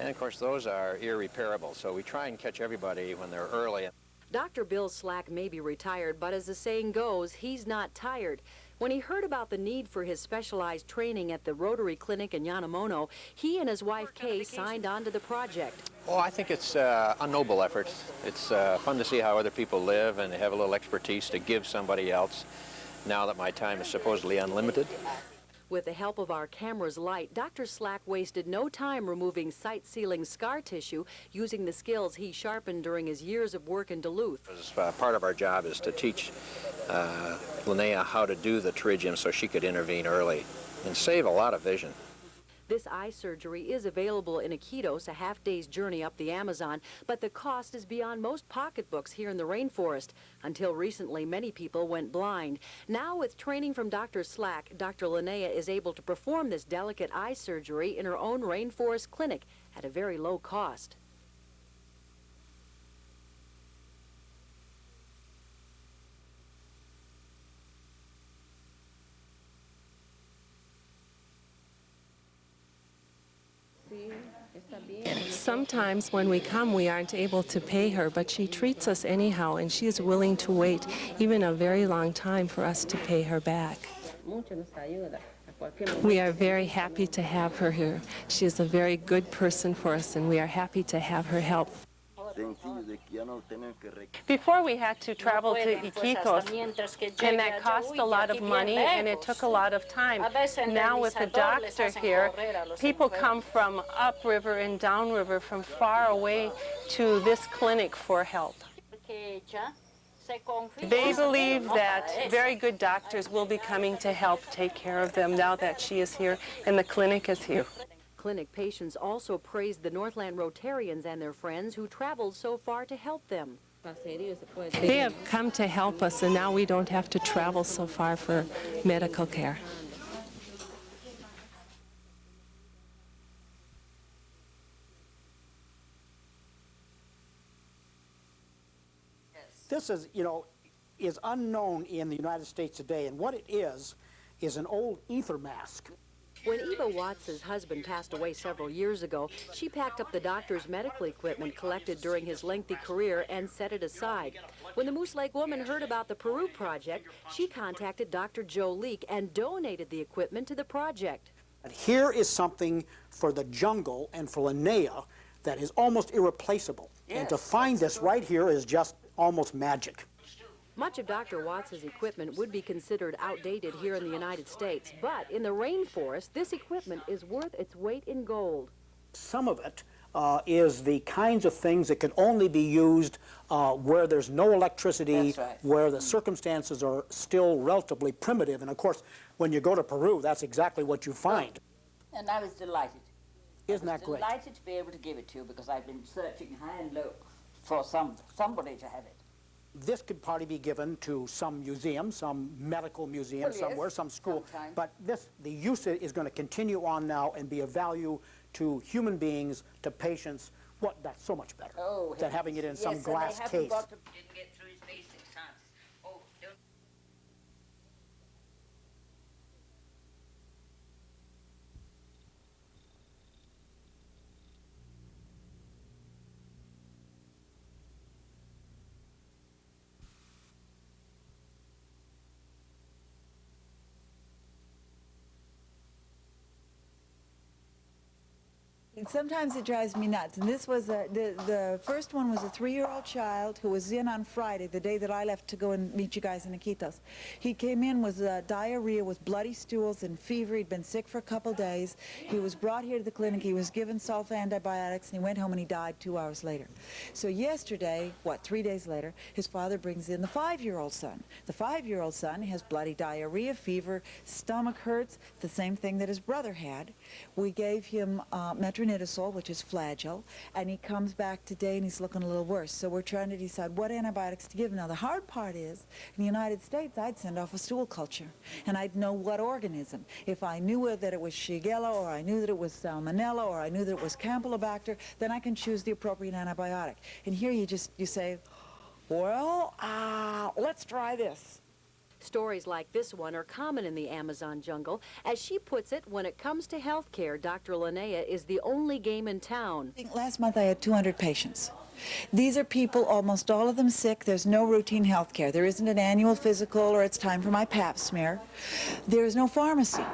And of course, those are irreparable, so we try and catch everybody when they're early. Dr. Bill Slack may be retired, but as the saying goes, he's not tired. When he heard about the need for his specialized training at the Rotary Clinic in Yanamono, he and his wife Kay signed on to the project. Oh, I think it's a noble effort. It's fun to see how other people live and have a little expertise to give somebody else now that my time is supposedly unlimited. With the help of our camera's light, Dr. Slack wasted no time removing sight-sealing scar tissue using the skills he sharpened during his years of work in Duluth. Part of our job is to teach Linnea how to do the pterygium so she could intervene early and save a lot of vision. This eye surgery is available in Iquitos, a half-day's journey up the Amazon, but the cost is beyond most pocketbooks here in the rainforest. Until recently, many people went blind. Now, with training from Dr. Slack, Dr. Linnea is able to perform this delicate eye surgery in her own rainforest clinic at a very low cost. Sometimes when we come, we aren't able to pay her, but she treats us anyhow, and she is willing to wait even a very long time for us to pay her back. We are very happy to have her here. She is a very good person for us, and we are happy to have her help. Before we had to travel to Iquitos, and that cost a lot of money and it took a lot of time. Now with the doctor here, people come from upriver and downriver from far away to this clinic for help. They believe that very good doctors will be coming to help take care of them now that she is here and the clinic is here. Clinic patients also praised the Northland Rotarians and their friends who traveled so far to help them. They have come to help us, and now we don't have to travel so far for medical care. This is, is unknown in the United States today, and what it is an old ether mask. When Eva Watts' husband passed away several years ago, she packed up the doctor's medical equipment collected during his lengthy career and set it aside. When the Moose Lake woman heard about the Peru project, she contacted Dr. Joe Leake and donated the equipment to the project. Here is something for the jungle and for Linnea that is almost irreplaceable. Yes, and to find this right here is just almost magic. Much of Dr. Watts' equipment would be considered outdated here in the United States, but in the rainforest, this equipment is worth its weight in gold. Some of it is the kinds of things that can only be used where there's no electricity, where the circumstances are still relatively primitive. And of course, when you go to Peru, that's exactly what you find. And I was delighted. Isn't that great? Delighted to be able to give it to you because I've been searching high and low for somebody to have it. This could probably be given to some museum, some medical museum somewhere, some school. Sometime. But the use is going to continue on now and be of value to human beings, to patients. That's so much better than having it in some glass case. Didn't get through his basics, huh? Oh, don't. Sometimes it drives me nuts. And this was the first one was a 3-year-old child who was in on Friday, the day that I left to go and meet you guys in Iquitos. He came in with diarrhea, with bloody stools and fever. He'd been sick for a couple days. He was brought here to the clinic. He was given sulfa antibiotics, and he went home and he died 2 hours later. So yesterday, 3 days later, his father brings in the 5-year-old son. The 5-year-old son has bloody diarrhea, fever, stomach hurts, the same thing that his brother had. We gave him metronidazole, which is Flagyl, and he comes back today and he's looking a little worse. So we're trying to decide what antibiotics to give him. Now the hard part is, in the United States, I'd send off a stool culture, and I'd know what organism. If I knew that it was Shigella, or I knew that it was Salmonella, or I knew that it was Campylobacter, then I can choose the appropriate antibiotic. And here you say, well, let's try this. Stories like this one are common in the Amazon jungle. As she puts it, when it comes to health care, Dr. Linnea is the only game in town. Last month I had 200 patients. These are people, almost all of them sick. There's no routine health care. There isn't an annual physical or it's time for my pap smear. There is no pharmacy.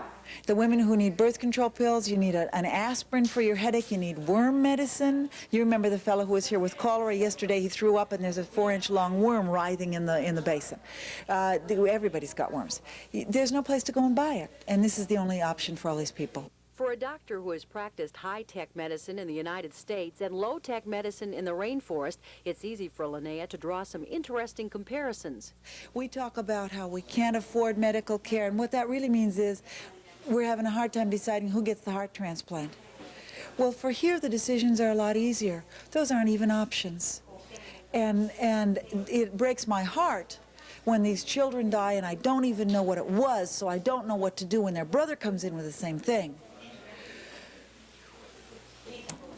The women who need birth control pills, you need an aspirin for your headache, you need worm medicine. You remember the fellow who was here with cholera yesterday, he threw up and there's a 4-inch long worm writhing in the basin. Everybody's got worms. There's no place to go and buy it, and this is the only option for all these people. For a doctor who has practiced high-tech medicine in the United States and low-tech medicine in the rainforest, it's easy for Linnea to draw some interesting comparisons. We talk about how we can't afford medical care, and what that really means is we're having a hard time deciding who gets the heart transplant. Well, for here, the decisions are a lot easier. Those aren't even options. And it breaks my heart when these children die and I don't even know what it was, so I don't know what to do when their brother comes in with the same thing.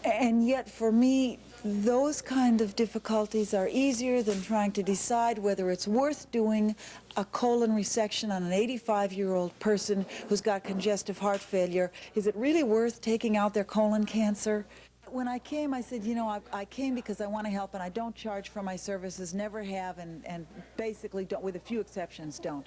And yet, for me, those kind of difficulties are easier than trying to decide whether it's worth doing a colon resection on an 85-year-old person who's got congestive heart failure. Is it really worth taking out their colon cancer? When I came, I said, I came because I want to help, and I don't charge for my services, never have, and basically don't, with a few exceptions, don't.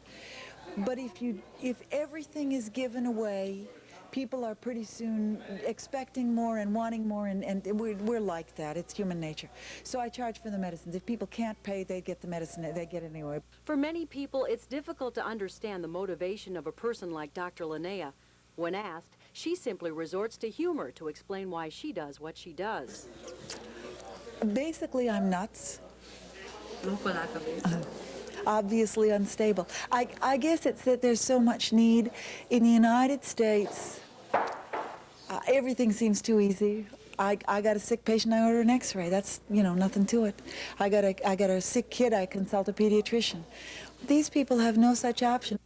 But if everything is given away, people are pretty soon expecting more and wanting more, and we're like that. It's human nature. So I charge for the medicines. If people can't pay, they get the medicine. They get it anyway. For many people, it's difficult to understand the motivation of a person like Dr. Linnea. When asked, she simply resorts to humor to explain why she does what she does. Basically, I'm nuts. Obviously unstable. I guess it's that there's so much need. In the United States, everything seems too easy. I got a sick patient, I order an x-ray. That's, you know, nothing to it. I got a sick kid, I consult a pediatrician. These people have no such option.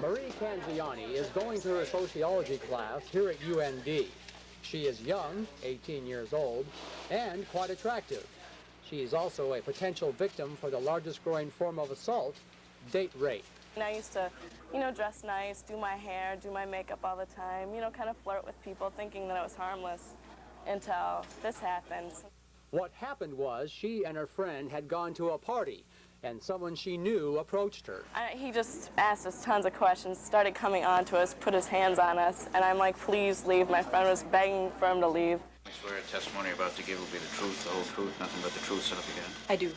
Marie Canziani is going to her sociology class here at UND. She is young, 18 years old, and quite attractive. She is also a potential victim for the largest growing form of assault, date rape. And I used to, you know, dress nice, do my hair, do my makeup all the time, you know, kind of flirt with people thinking that it was harmless until this happens. What happened was she and her friend had gone to a party, and someone she knew approached her. He just asked us tons of questions, started coming on to us, put his hands on us, and I'm like, please leave. My friend was begging for him to leave. I swear a testimony you're about to give will be the truth, the whole truth, nothing but the truth, so help you God. I do.